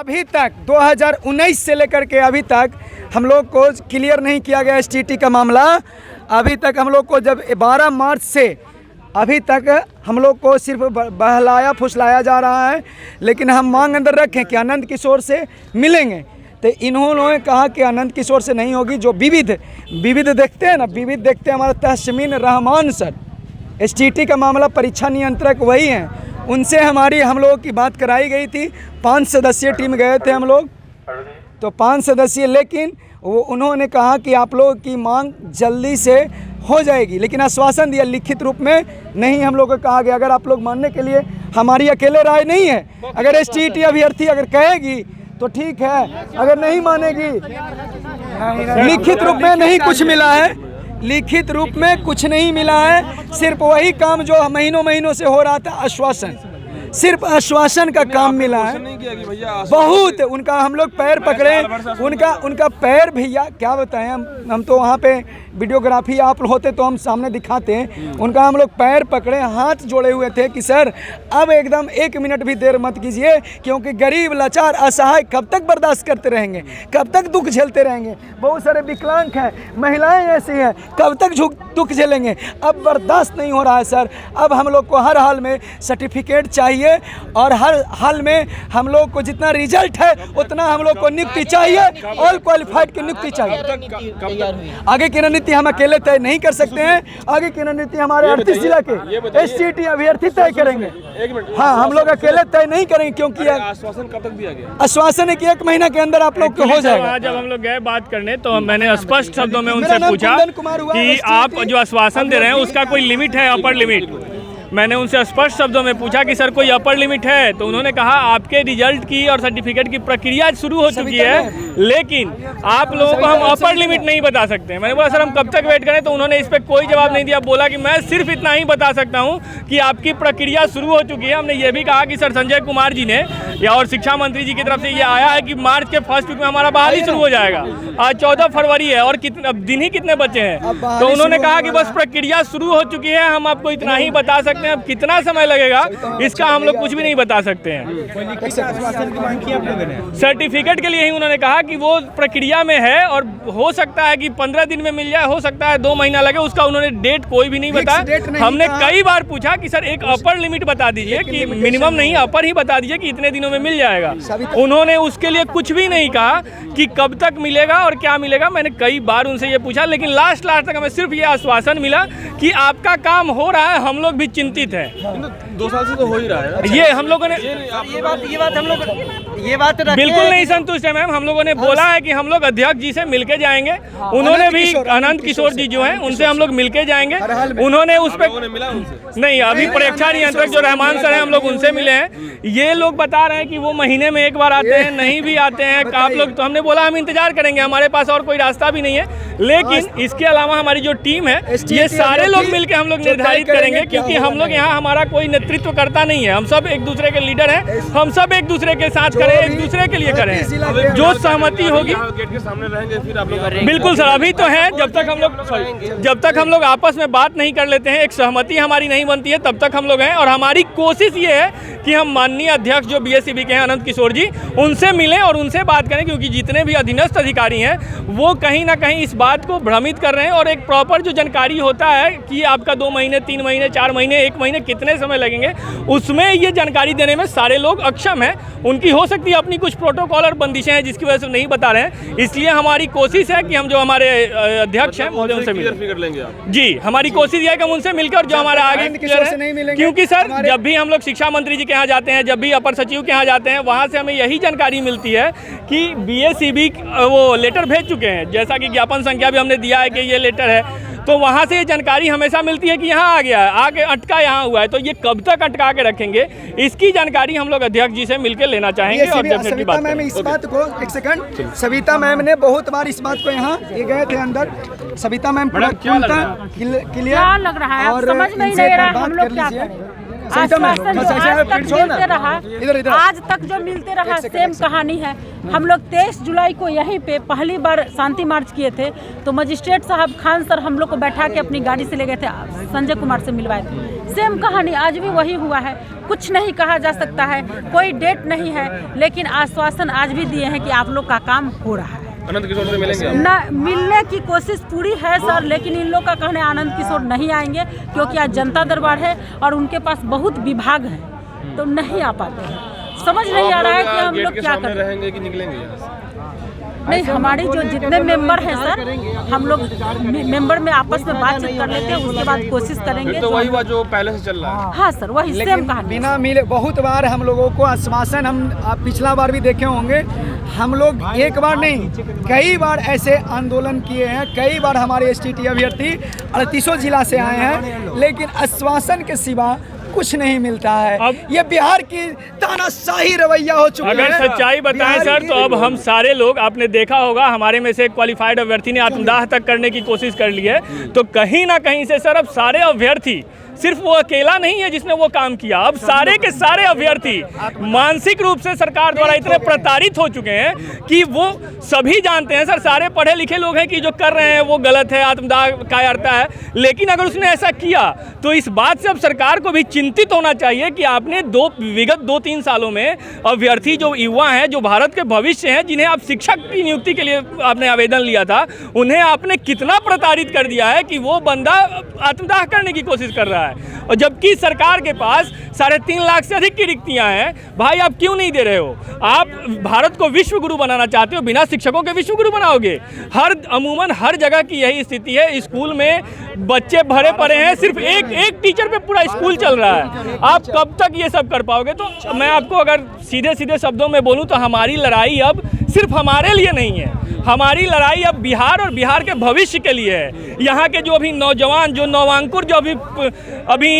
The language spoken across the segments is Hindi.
अभी तक 2019 से लेकर के अभी तक हम लोग को क्लियर नहीं किया गया STT का मामला। अभी तक हम लोग को जब 12 मार्च से अभी तक हम लोग को सिर्फ बहलाया फुसलाया जा रहा है, लेकिन हम मांग अंदर रखें कि आनंद किशोर से मिलेंगे। तो इन्होंने कहा कि आनंद किशोर से नहीं होगी। जो विविध देखते हैं ना, विविध देखते हैं हमारा तहसीन रहमान सर, STT का मामला परीक्षा नियंत्रक वही हैं, उनसे हम लोगों की बात कराई गई थी। 5 सदस्यीय टीम गए थे हम लोग, तो 5 सदस्यीय, लेकिन वो उन्होंने कहा कि आप लोगों की मांग जल्दी से हो जाएगी, लेकिन आश्वासन दिया, लिखित रूप में नहीं हम लोग को कहा गया। अगर आप लोग मानने के लिए, हमारी अकेले राय नहीं है, अगर STT अभ्यर्थी अगर कहेगी तो ठीक है, अगर नहीं मानेगी, लिखित रूप में नहीं कुछ मिला है, लिखित रूप में कुछ नहीं मिला है। सिर्फ वही काम जो महीनों से हो रहा था, आश्वासन, सिर्फ आश्वासन का काम मिला है। बहुत उनका हम लोग पैर पकड़े, उनका पैर, भैया क्या बताएं, हम तो वहाँ पे वीडियोग्राफी आप होते तो हम सामने दिखाते हैं। उनका हम लोग पैर पकड़े, हाथ जोड़े हुए थे कि सर अब एकदम 1 मिनट भी देर मत कीजिए, क्योंकि गरीब लाचार असहाय कब तक बर्दाश्त करते रहेंगे, कब तक दुख झेलते रहेंगे। बहुत सारे विकलांग हैं, महिलाएं ऐसी हैं, कब तक दुख झेलेंगे। अब बर्दाश्त नहीं हो रहा है सर। अब हम लोग को हर हाल में सर्टिफिकेट चाहिए, और हर हाल में हम लोग को जितना रिजल्ट है उतना हम लोग को नियुक्ति चाहिए, ऑल क्वालिफाइड की नियुक्ति चाहिए। आगे की रणनीति हम अकेले तय नहीं कर सकते हैं, आगे की रणनीति हमारे 38 जिला के STT अभ्यर्थी तय करेंगे। हाँ, हम लोग अकेले तय नहीं करेंगे, क्योंकि आश्वासन कब तक दिया गया? आश्वासन है कि 1 महीना के अंदर आप लोग को हो जाएगा। जब हम लोग गए बात करने तो मैंने स्पष्ट शब्दों में उनसे पूछा कि आप जो आश्वासन दे रहे हैं उसका कोई लिमिट है, अपर लिमिट। मैंने उनसे स्पष्ट शब्दों में पूछा कि सर कोई अपर लिमिट है, तो उन्होंने कहा आपके रिजल्ट की और सर्टिफिकेट की प्रक्रिया शुरू हो चुकी है, लेकिन आप लोगों को हम अपर लिमिट नहीं बता सकते। मैंने बोला सर हम कब तक वेट करें, तो उन्होंने इस पर कोई जवाब नहीं दिया। बोला कि मैं सिर्फ इतना ही बता सकता हूं कि आपकी प्रक्रिया शुरू हो चुकी है। हमने ये भी कहा कि सर संजय कुमार जी ने या और शिक्षा मंत्री जी की तरफ से ये आया है कि मार्च के फर्स्ट वीक में हमारा बहाली शुरू हो जाएगा। आज 14 फरवरी है और अब दिन ही कितने बचे हैं, तो उन्होंने कहा कि बस प्रक्रिया शुरू हो चुकी है, हम आपको इतना ही बता सकते हैं। अब कितना समय लगेगा इसका हम लोग कुछ भी नहीं बता सकते हैं। सर्टिफिकेट के लिए ही उन्होंने कहा कि वो प्रक्रिया में है और हो सकता है कि 15 दिन में मिल जाए, हो सकता है 2 महीना लगे, उसका उन्होंने डेट कोई भी नहीं बताया। हमने कई बार पूछा कि सर एक अपर लिमिट बता दीजिए, कि मिनिमम नहीं अपर ही बता दीजिए कि इतने दिनों में मिल जाएगा। उन्होंने उसके लिए कुछ भी नहीं कहा कि कब तक मिलेगा और क्या मिलेगा। मैंने कई बार उनसे ये पूछा, लेकिन लास्ट तक हमें सिर्फ ये आश्वासन मिला कि आपका काम हो रहा है, हम लोग भी चिंतित हैं। 2 साल से तो हो ही रहा है। ये हम लोगों ने ये बात बिल्कुल नहीं संतुष्ट है मैम। हम लोगों ने बोला है कि हम लोग अध्यक्ष जी से मिलके जाएंगे। उन्होंने भी आनंद किशोर जी जो हैं उनसे हम लोग मिलके जाएंगे। उन्होंने उस पर नहीं, अभी परीक्षा नियंत्रक जो रहमान सर हैं हम लोग उनसे मिले हैं। ये लोग बता रहे हैं कि वो महीने में 1 बार आते हैं, नहीं भी आते हैं आप लोग। तो हमने बोला हम इंतजार करेंगे, हमारे पास और कोई रास्ता भी नहीं है। लेकिन इसके अलावा हमारी जो टीम है ये सारे लोग मिलके हम लोग निर्धारित करेंगे, क्योंकि हम लोग यहाँ हमारा कोई नेतृत्व करता नहीं है। हम सब एक दूसरे के लीडर हैं, हम सब एक दूसरे के साथ करें, एक दूसरे के लिए करें। जो सहमति होगी गेट के सामने रहेंगे, फिर आप लोग बिल्कुल सर। अभी तो है, जब तक हम लोग आपस में बात नहीं कर लेते हैं, एक सहमति हमारी नहीं बनती है, तब तक हम लोग हैं। और हमारी कोशिश ये है कि हम माननीय अध्यक्ष जो BSEB के हैं आनंद किशोर जी, उनसे मिलें और उनसे बात करें, क्योंकि जितने भी अधीनस्थ अधिकारी हैं वो कहीं ना कहीं इस बात को भ्रमित कर रहे हैं। और एक प्रॉपर जो जानकारी होता है कि आपका 2 महीने, 3 महीने, 4 महीने, 1 महीने कितने समय लगेंगे, उसमें ये जानकारी देने में सारे लोग अक्षम हैं। उनकी हो सकती है अपनी कुछ प्रोटोकॉल और बंदिशें हैं जिसकी वजह से नहीं बता रहे हैं। इसलिए हमारी कोशिश है कि हम जो हमारे अध्यक्ष हैं महोदय उनसे मिलें। जी, हमारी कोशिश ये है कि हम उनसे मिलकर जो हमारा आगे क्योंकि सर जब भी हम लोग शिक्षा मंत्री जी के यहाँ जाते हैं, जब भी अपर सचिव के यहाँ जाते हैं, वहाँ से हमें यही जानकारी मिलती है कि BSEB वो लेटर भेज चुके हैं, जैसा कि ज्ञापन संख्या भी हमने दिया है कि ये लेटर है। तो वहाँ से ये जानकारी हमेशा मिलती है कि यहाँ आ गया है, आगे अटका यहाँ हुआ है। तो ये कब तक अटका के रखेंगे, इसकी जानकारी हम लोग अध्यक्ष जी से मिलकर लेना चाहेंगे। और सविता मैम इस बात को, एक सेकंड, सविता मैम ने बहुत बार इस बात को यहाँ ये गए थे अंदर, सविता मैम क्लियर लग रहा है, समझ में नहीं आ रहा है हम लोग क्या करें। आश्वासन जो आज तक मिलते रहा, आज तक जो मिलते रहा सेम कहानी है। हम लोग 23 जुलाई को यहीं पे पहली बार शांति मार्च किए थे, तो मजिस्ट्रेट साहब खान सर हम लोग को बैठा के अपनी गाड़ी से ले गए थे, संजय कुमार से मिलवाए थे। सेम कहानी आज भी वही हुआ है। कुछ नहीं कहा जा सकता है, कोई डेट नहीं है, लेकिन आश्वासन आज भी दिए हैं कि आप लोग का काम हो रहा है। अनंत किशोर से मिलेंगे आप? ना, मिलने की कोशिश पूरी है सर, लेकिन इन लोग का कहना है आनंद किशोर नहीं आएंगे क्योंकि आज जनता दरबार है और उनके पास बहुत विभाग हैं, तो नहीं आ पाते हैं। समझ नहीं आ रहा है कि हम लोग क्या करें। रहेंगे कि निकलेंगे यहाँ से? नहीं, हमारी जो जितने मेंबर हैं सर, हम लोग मेंबर में आपस में बातचीत कर लेते हैं, उसके बाद कोशिश करेंगे। तो वही बात जो पहले से चल रहा है। हाँ सर, वही सेम लेकिन कहानी। बिना मिले बहुत बार हम लोगों को आश्वासन, हम आप पिछला बार भी देखे होंगे, हम लोग एक बार नहीं कई बार ऐसे आंदोलन किए हैं, कई बार हमारे STT अभ्यर्थी 38 जिला से आए हैं, लेकिन आश्वासन के सिवा कुछ नहीं मिलता है। अब ये बिहार की तानाशाही रवैया हो चुका है। अगर सच्चाई बताएं सर, तो अब हम सारे लोग, आपने देखा होगा हमारे में से एक क्वालिफाइड अभ्यर्थी ने आत्मदाह तक करने की कोशिश कर ली है, तो कहीं ना कहीं से सर अब सारे अभ्यर्थी, सिर्फ वो अकेला नहीं है जिसने वो काम किया, अब सारे के सारे अभ्यर्थी मानसिक रूप से सरकार द्वारा इतने प्रताड़ित हो चुके हैं कि वो सभी जानते हैं सर, सारे पढ़े लिखे लोग हैं कि जो कर रहे हैं वो गलत है, आत्मदाह कायरता है। लेकिन अगर उसने ऐसा किया तो इस बात से अब सरकार को भी चिंतित होना चाहिए कि आपने विगत 2-3 सालों में अभ्यर्थी जो युवा हैं, जो भारत के भविष्य हैं, जिन्हें आप शिक्षक की नियुक्ति के लिए आपने आवेदन लिया था, उन्हें आपने कितना प्रताड़ित कर दिया है कि वो बंदा आत्मदाह करने की कोशिश कर रहा है। और जबकि सरकार के पास 3.5 लाख से अधिक की रिक्तियां हैं। भाई आप क्यों नहीं दे रहे हो? आप भारत को विश्व गुरु बनाना चाहते हो, बिना शिक्षकों के विश्व गुरु बनाओगे? अमूमन हर जगह की यही स्थिति है। स्कूल में बच्चे भरे पड़े हैं, सिर्फ एक टीचर पे पूरा स्कूल चल रहा है। आप कब तक ये सब कर पाओगे? तो मैं आपको अगर सीधे सीधे शब्दों में बोलूं तो हमारी लड़ाई अब सिर्फ हमारे लिए नहीं है, हमारी लड़ाई अब बिहार और बिहार के भविष्य के लिए है। यहाँ के जो अभी नौजवान, जो नवांकुर, जो अभी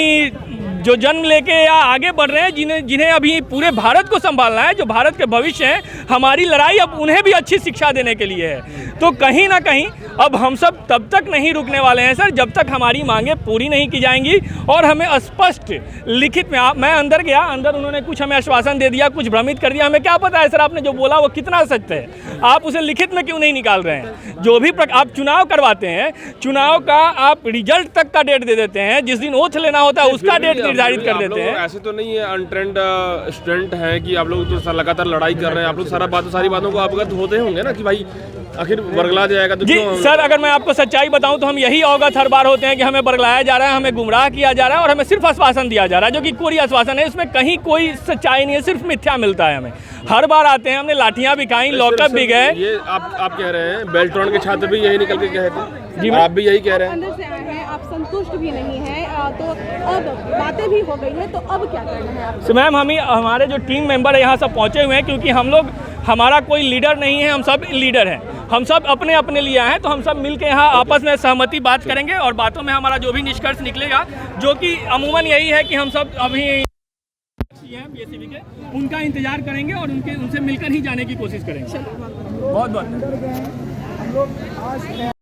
जो जन्म लेके या आगे बढ़ रहे हैं, जिन्हें अभी पूरे भारत को संभालना है, जो भारत के भविष्य हैं, हमारी लड़ाई अब उन्हें भी अच्छी शिक्षा देने के लिए है। तो कहीं ना कहीं अब हम सब तब तक नहीं रुकने वाले हैं सर, जब तक हमारी मांगें पूरी नहीं की जाएंगी और हमें स्पष्ट लिखित में। मैं अंदर गया, अंदर उन्होंने कुछ हमें आश्वासन दे दिया, कुछ भ्रमित कर दिया। हमें क्या पता है सर आपने जो बोला वो कितना सत्य है? आप उसे लिखित में क्यों नहीं निकाल रहे हैं? जो भी आप चुनाव करवाते हैं, चुनाव का आप रिजल्ट तक का डेट दे देते हैं, जिस दिन ओथ लेना होता है उसका डेट निर्धारित कर देते हैं। ऐसे तो नहीं है अनट्रेंड स्टूडेंट है कि आप लोग तो लगातार लड़ाई कर रहे हैं, आप लोग सारी बातों को अवगत होते होंगे ना कि भाई आखिर बरगला जाएगा तो जी सर, अगर मैं आपको सच्चाई बताऊं तो हम यही अवगत हर बार होते हैं कि हमें बरगलाया जा रहा है, हमें गुमराह किया जा रहा है और हमें सिर्फ आश्वासन दिया जा रहा है, जो कि कोई आश्वासन है, इसमें कहीं कोई सच्चाई नहीं है, सिर्फ मिथ्या मिलता है हमें। हर बार आते हैं, हमने लाठियां भी खाई, लॉकअप भी गए। ये आप कह रहे हैं, बेल्ट्रॉन के छात्र भी यही निकल के कहे थे जी, आप भी यही कह रहे हैं। अंदर से आए हैं, आप संतुष्ट भी नहीं हैं, तो अब बातें भी हो गई है, तो अब क्या करना है आप? मैम, हमारे जो टीम मेंबर है यहाँ सब पहुँचे हुए हैं, क्योंकि हम लोग, हमारा कोई लीडर नहीं है, हम सब लीडर हैं, हम सब अपने अपने लिए हैं, तो हम सब मिलके यहाँ आपस में सहमति बात करेंगे और बातों में हमारा जो भी निष्कर्ष निकलेगा, जो कि अमूमन यही है कि हम सब अभी हैं BSCB के, उनका इंतजार करेंगे और उनसे मिलकर ही जाने की कोशिश करेंगे। बहुत बहुत